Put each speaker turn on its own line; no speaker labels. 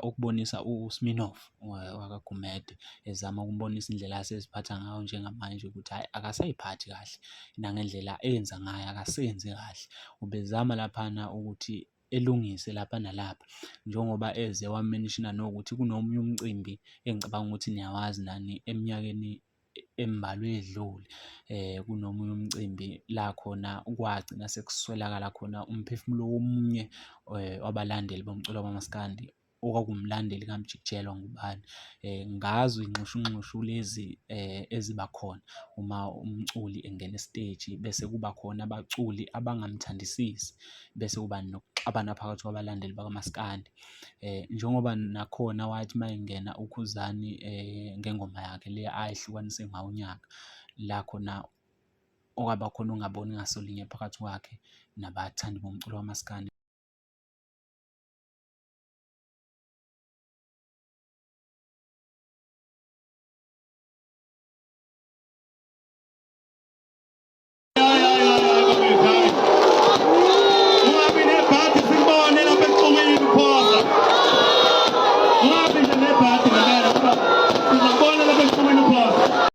ukubonisa uSminofu wakaGumede, ezama ukumbonisa indlela aseziphatha ngayo njengamanje ukuthi hhayi, akasayiphathi kahle nangendlela enza ngayo, akasenzi kahle. Ubezama laphana ukuthi elungise lapha nalapha, njengoba eze wamenishina nokuthi kunomunye umcimbi engicabanga ukuthi niyawazi nani eminyakeni embalwa edlule. Kunomunye umcimbi la khona kwagcina sekuswelakala khona umphefumulo womunye wabalandeli bomculo kamaskandi okwakuwumlandeli kaMjikijelo ngubani. Ngazo iy'nxushunxushu lezi eziba khona uma umculi engena esiteji, bese kuba khona abaculi abangamthandisisi, bese kuba nokuxabana phakathi kwabalandeli bakamaskandi. Njengoba nakhona wathi uma engena uKhuzani ngengoma yakhe le ayihlukanise ngawo unyaka, la khona okwaba khona ukungaboni ngasolinye phakathi kwakhe nabathandi bomculo kamaskandi.